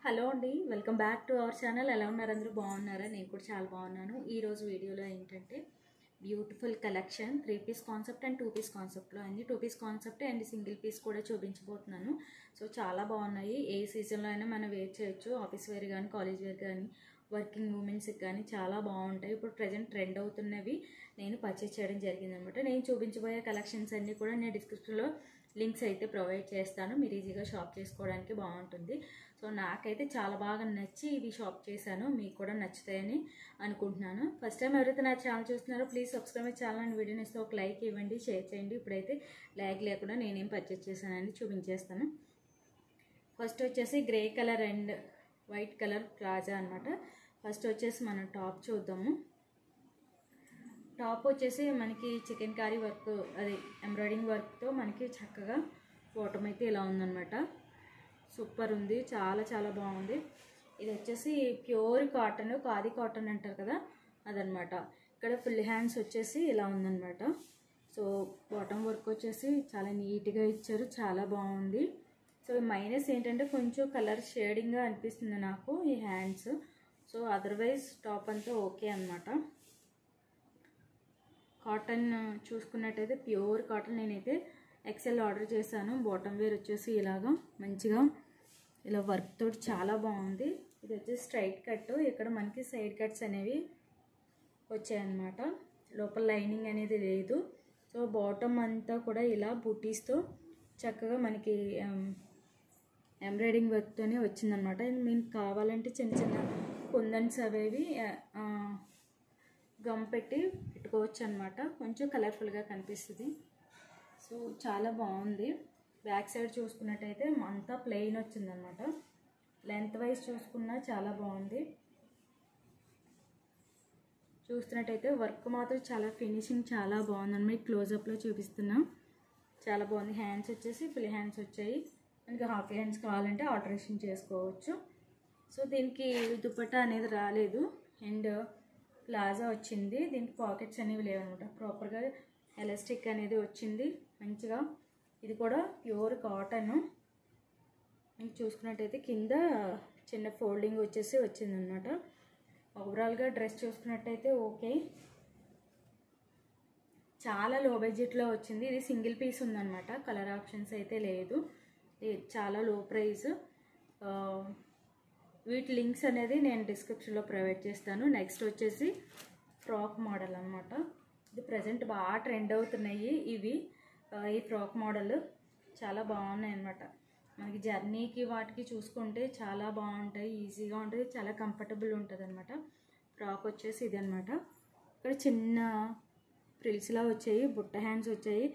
Hello అండి, welcome back to our channel. ఎలా ఉన్నారు? అందరూ బాగున్నారా? నేను కూడా చాలా బాగున్నాను. ఈరోజు వీడియోలో ఏంటంటే beautiful collection 3 piece concept and 2 piece కాన్సెప్ట్లో అన్ని 2 piece concept and single piece కూడా చూపించబోతున్నాను. సో చాలా బాగున్నాయి. ఏ సీజన్లో అయినా మనం వేర్ చేయొచ్చు. ఆఫీస్ వేర్ కానీ, కాలేజ్ వేర్ కానీ, వర్కింగ్ ఉమెన్స్కి కానీ చాలా బాగుంటాయి. ఇప్పుడు ప్రజెంట్ ట్రెండ్ అవుతున్నవి నేను పర్చేస్ చేయడం జరిగింది అనమాట. నేను చూపించబోయే కలెక్షన్స్ అన్నీ కూడా నేను డిస్క్రిప్షన్లో లింక్స్ అయితే ప్రొవైడ్ చేస్తాను. మీరు ఈజీగా షాప్ చేసుకోవడానికి బాగుంటుంది. సో నాకైతే చాలా బాగా నచ్చి ఇవి షాప్ చేశాను. మీకు కూడా నచ్చుతాయని అనుకుంటున్నాను. ఫస్ట్ టైం ఎవరైతే నా ఛానల్ చూస్తున్నారో please subscribe my channel and వీడియోని ఇస్తే ఒక లైక్ ఇవ్వండి, షేర్ చేయండి. ఇప్పుడైతే లైక్ లేకుండా నేనేం పర్చేస్ చేశానని చూపించేస్తాను. ఫస్ట్ వచ్చేసి grey colour and white colour plaza అనమాట. ఫస్ట్ వచ్చేసి మనం టాప్ చూద్దాము. టాప్ వచ్చేసి మనకి చికెన్ కారీ వర్క్, అది ఎంబ్రాయిడింగ్ వర్క్తో మనకి చక్కగా బాటమ్ అయితే ఇలా ఉందన్నమాట. సూపర్ ఉంది, చాలా చాలా బాగుంది. ఇది వచ్చేసి ప్యూర్ కాటన్, ఖాదీ కాటన్ అంటారు కదా, అదనమాట. ఇక్కడ ఫుల్ హ్యాండ్స్ వచ్చేసి ఇలా ఉందన్నమాట. సో బాటమ్ వర్క్ వచ్చేసి చాలా నీట్గా ఇచ్చారు, చాలా బాగుంది. సో మైనస్ ఏంటంటే కొంచెం కలర్ షేడింగ్గా అనిపిస్తుంది నాకు ఈ హ్యాండ్స్. సో అదర్వైజ్ టాప్ అంతా ఓకే అనమాట. కాటన్ చూసుకున్నట్టయితే ప్యూర్ కాటన్. నేనైతే ఎక్సెల్ ఆర్డర్ చేశాను. బాటమ్ వేర్ వచ్చేసి ఇలాగా మంచిగా ఇలా వర్క్ తోటి చాలా బాగుంది. ఇది వచ్చేసి స్ట్రైట్ కట్. ఇక్కడ మనకి సైడ్ కట్స్ అనేవి వచ్చాయన్నమాట. లోపల లైనింగ్ అనేది లేదు. సో బాటమ్ అంతా కూడా ఇలా బూటీస్తో చక్కగా మనకి ఎంబ్రాయిడింగ్ వర్క్తోనే వచ్చిందనమాట. మీకు కావాలంటే చిన్న చిన్న కుందన్స్ అవేవి గమ్ పెట్టి పెట్టుకోవచ్చు అనమాట. కొంచెం కలర్ఫుల్గా కనిపిస్తుంది. సో చాలా బాగుంది. బ్యాక్ సైడ్ చూసుకున్నట్టయితే అంతా ప్లెయిన్ వచ్చిందనమాట. లెంత్ వైజ్ చూసుకున్నా చాలా బాగుంది. చూస్తున్నట్టయితే వర్క్ మాత్రం చాలా ఫినిషింగ్ చాలా బాగుందని మీకు క్లోజప్లో చూపిస్తున్నా. చాలా బాగుంది. హ్యాండ్స్ వచ్చేసి ఫుల్ హ్యాండ్స్ వచ్చాయి. మనకి హాఫ్ హ్యాండ్స్ కావాలంటే ఆల్టరేషన్ చేసుకోవచ్చు. సో దీనికి దుపట్టా అనేది రాలేదు అండ్ ప్లాజా వచ్చింది. దీనికి పాకెట్స్ అనేవి లేవన్నమాట. ప్రాపర్గా ఎలాస్టిక్ అనేది వచ్చింది మంచిగా. ఇది కూడా ప్యూర్ కాటన్. మీకు చూసుకున్నట్టయితే కింద చిన్న ఫోల్డింగ్ వచ్చేసి వచ్చిందనమాట. ఓవరాల్గా డ్రెస్ చూసుకున్నట్టయితే ఓకే, చాలా లో బడ్జెట్లో వచ్చింది. ఇది సింగిల్ పీస్ ఉందన్నమాట. కలర్ ఆప్షన్స్ అయితే లేదు. చాలా లో ప్రైస్. వీటి లింక్స్ అనేది నేను డిస్క్రిప్షన్లో ప్రొవైడ్ చేస్తాను. నెక్స్ట్ వచ్చేసి ఫ్రాక్ మోడల్ అనమాట. ఇది ప్రజెంట్ బాగా ట్రెండ్ అవుతున్నాయి ఇవి. ఈ ఫ్రాక్ మోడల్ చాలా బాగున్నాయి అనమాట. మనకి జర్నీకి వాటికి చూసుకుంటే చాలా బాగుంటాయి, ఈజీగా ఉంటుంది, చాలా కంఫర్టబుల్ ఉంటుంది అనమాట. ఫ్రాక్ వచ్చేసి ఇది అనమాట. ఇక్కడ చిన్న ఫ్రిల్స్లా వచ్చాయి, బుట్ట హ్యాండ్స్ వచ్చాయి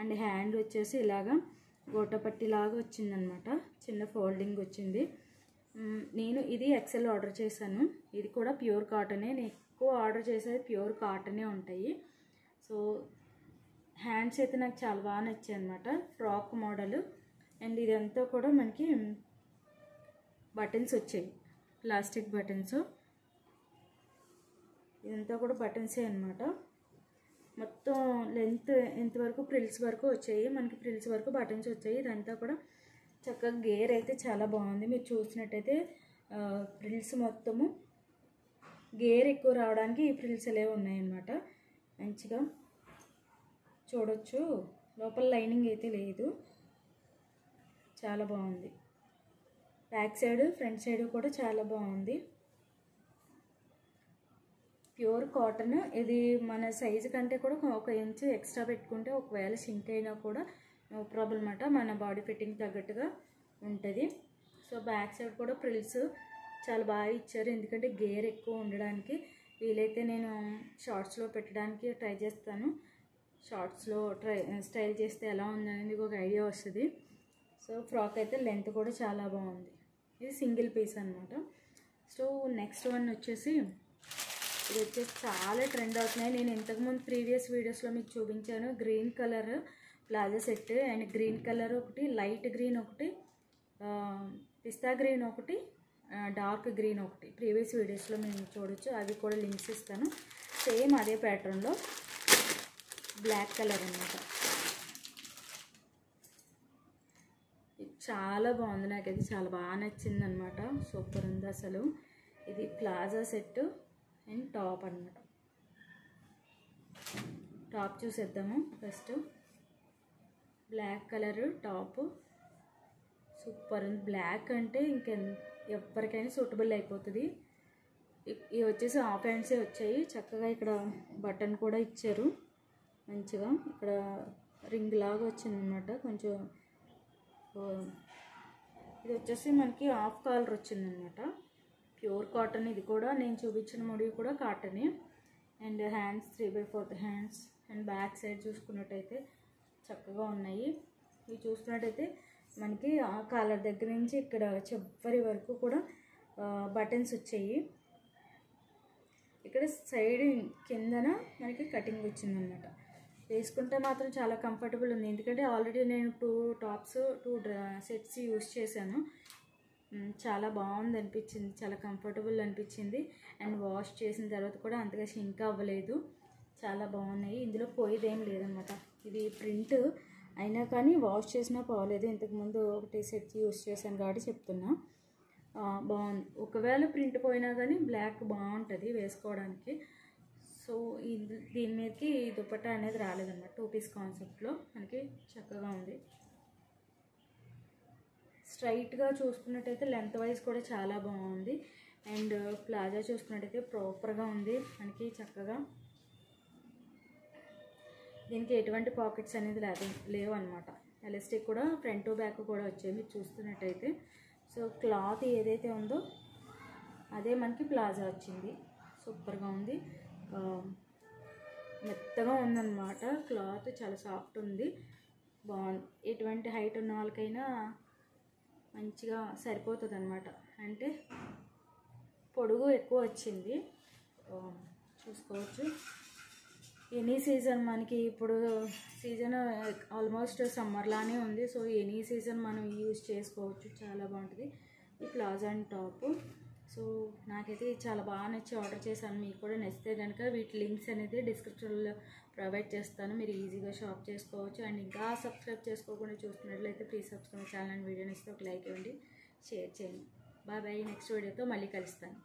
అండ్ హ్యాండ్ వచ్చేసి ఇలాగా గోటపట్టిలాగా వచ్చిందనమాట. చిన్న ఫోల్డింగ్ వచ్చింది. నేను ఇది ఎక్సెల్ ఆర్డర్ చేశాను. ఇది కూడా ప్యూర్ కాటనే. నేను ఎక్కువ ఆర్డర్ చేసేది ప్యూర్ కాటనే ఉంటాయి. సో హ్యాండ్స్ అయితే నాకు చాలా బాగా నచ్చాయి అనమాట. ఫ్రాక్ మోడల్ అండ్ ఇదంతా కూడా మనకి బటన్స్ వచ్చాయి, ప్లాస్టిక్ బటన్స్. ఇదంతా కూడా బటన్సే అనమాట. మొత్తం లెంత్ ఎంతవరకు ప్రిల్స్ వరకు వచ్చాయి. మనకి ప్రిల్స్ వరకు బటన్స్ వచ్చాయి. ఇదంతా కూడా చక్కగా గేర్ అయితే చాలా బాగుంది. మీరు చూసినట్టయితే ఫ్రిల్స్ మొత్తము గేర్ ఎక్కువ రావడానికి ఈ ఫ్రిల్స్ అనేవి ఉన్నాయన్నమాట. మంచిగా చూడొచ్చు. లోపల లైనింగ్ అయితే లేదు. చాలా బాగుంది. బ్యాక్ సైడ్ ఫ్రంట్ సైడ్ కూడా చాలా బాగుంది. Pure cotton. ఇది మన సైజు కంటే కూడా 1 ఇంచు ఎక్స్ట్రా పెట్టుకుంటే ఒకవేళ షింక్ అయినా కూడా నో ప్రాబ్లం అన్నమాట. మన బాడీ ఫిట్టింగ్ తగ్గట్టుగా ఉంటుంది. సో బ్యాక్ సైడ్ కూడా ఫ్రిల్స్ చాలా బాగా ఇచ్చారు. ఎందుకంటే గేర్ ఎక్కువ ఉండడానికి. వీలైతే నేను షార్ట్స్లో పెట్టడానికి ట్రై చేస్తాను. షార్ట్స్లో స్టైల్ చేస్తే ఎలా ఉందనేది ఒక ఐడియా వస్తుంది. సో ఫ్రాక్ అయితే లెంత్ కూడా చాలా బాగుంది. ఇది సింగిల్ పీస్ అనమాట. సో నెక్స్ట్ వన్ వచ్చేసి ఇది వచ్చేసి చాలా ట్రెండ్ అవుతున్నాయి. నేను ఇంతకుముందు ప్రీవియస్ వీడియోస్లో మీకు చూపించాను. Green colour plaza set and green colour ఒకటి, లైట్ గ్రీన్ ఒకటి, పిస్తా గ్రీన్ ఒకటి, డార్క్ గ్రీన్ ఒకటి ప్రీవియస్ వీడియోస్లో మేము చూడొచ్చు. అవి కూడా లింక్స్ ఇస్తాను. సేమ్ అదే ప్యాటర్న్లో బ్లాక్ కలర్ అన్నమాట. చాలా బాగుంది, నాకైతే చాలా బాగా నచ్చింది అనమాట. సూపర్ ఉంది అసలు. ఇది ప్లాజా సెట్ అండ్ టాప్ అనమాట. టాప్ చూసేద్దాము first. Black colour top super ఉంది. బ్లాక్ అంటే ఎవరికైనా సూటబుల్ అయిపోతుంది. ఇవి వచ్చేసి హాఫ్ హ్యాండ్సే వచ్చాయి. చక్కగా ఇక్కడ బటన్ కూడా ఇచ్చారు మంచిగా. ఇక్కడ రింగ్ లాగా వచ్చింది అనమాట కొంచెం. ఇది వచ్చేసి మనకి హాఫ్ కాలర్ వచ్చిందనమాట. Pure cotton. ఇది కూడా నేను చూపించిన మోడల్ కూడా కాటనే. And hands 3/4 hands. And back side చూసుకున్నట్టయితే చక్కగా ఉన్నాయి. ఇవి చూసుకున్నట్టయితే మనకి ఆ కాలర్ దగ్గర నుంచి ఇక్కడ చివరి వరకు కూడా బటన్స్ వచ్చాయి. ఇక్కడ సైడ్ కిందన మనకి కటింగ్ వచ్చిందనమాట. వేసుకుంటే మాత్రం చాలా కంఫర్టబుల్ ఉంది. ఎందుకంటే ఆల్రెడీ నేను 2 టాప్స్ 2 సెట్స్ యూస్ చేశాను. చాలా బాగుంది అనిపించింది, చాలా కంఫర్టబుల్ అనిపించింది. అండ్ వాష్ చేసిన తర్వాత కూడా అంతగా షింక్ అవ్వలేదు. చాలా బాగున్నాయి. ఇందులో పోయేదేం లేదనమాట. ఇది ప్రింట్ అయినా కానీ వాష్ చేసినా పోలేదు. ఇంతకుముందు ఒకటి సెట్ యూస్ చేశాను కాబట్టి చెప్తున్నా. బాగుంది. ఒకవేళ ప్రింట్ పోయినా కానీ బ్లాక్ బాగుంటుంది వేసుకోవడానికి. సో దీని మీదకి దుపట్టా అనేది రాలేదన్నమాట. 2 పీస్ కాన్సెప్ట్లో మనకి చక్కగా ఉంది. స్ట్రైట్గా చూసుకున్నట్టయితే లెంత్ వైజ్ కూడా చాలా బాగుంది. అండ్ ప్లాజా చూసుకున్నట్టయితే ప్రాపర్గా ఉంది మనకి చక్కగా. దీనికి ఎటువంటి పాకెట్స్ అనేది లేవు అనమాట. ఎలాస్టిక్ కూడా ఫ్రంట్ టు బ్యాక్ కూడా వచ్చాయి మీరు చూస్తున్నట్టయితే. సో క్లాత్ ఏదైతే ఉందో అదే మనకి ప్లాజా వచ్చింది. సూపర్గా ఉంది. మెత్తగా ఉందన్నమాట. క్లాత్ చాలా సాఫ్ట్ ఉంది. బాగుంది. ఎటువంటి హైట్ ఉన్న వాళ్ళకైనా మంచిగా సరిపోతుంది అనమాట. అంటే పొడుగు ఎక్కువ వచ్చింది చూసుకోవచ్చు. ఎనీ సీజన్ మనకి ఇప్పుడు సీజన్ ఆల్మోస్ట్ సమ్మర్లానే ఉంది. సో ఎనీ సీజన్ మనం యూజ్ చేసుకోవచ్చు. చాలా బాగుంటుంది ఈ ప్లాజా అండ్ టాప్. సో నాకైతే చాలా బాగా నచ్చి ఆర్డర్ చేశాను. మీకు కూడా నచ్చితే కనుక వీటి లింక్స్ అనేది డిస్క్రిప్షన్లో ప్రొవైడ్ చేస్తాను. మీరు ఈజీగా షాప్ చేసుకోవచ్చు. అండ్ ఇంకా సబ్స్క్రైబ్ చేసుకోకుండా చూస్తున్నట్లయితే ప్లీజ్ సబ్స్క్రైబ్ ఛానల్ అండ్ వీడియోని ఇస్తే ఒక లైక్ ఇవ్వండి, షేర్ చేయండి. Bye bye. నెక్స్ట్ వీడియోతో మళ్ళీ కలుస్తాను.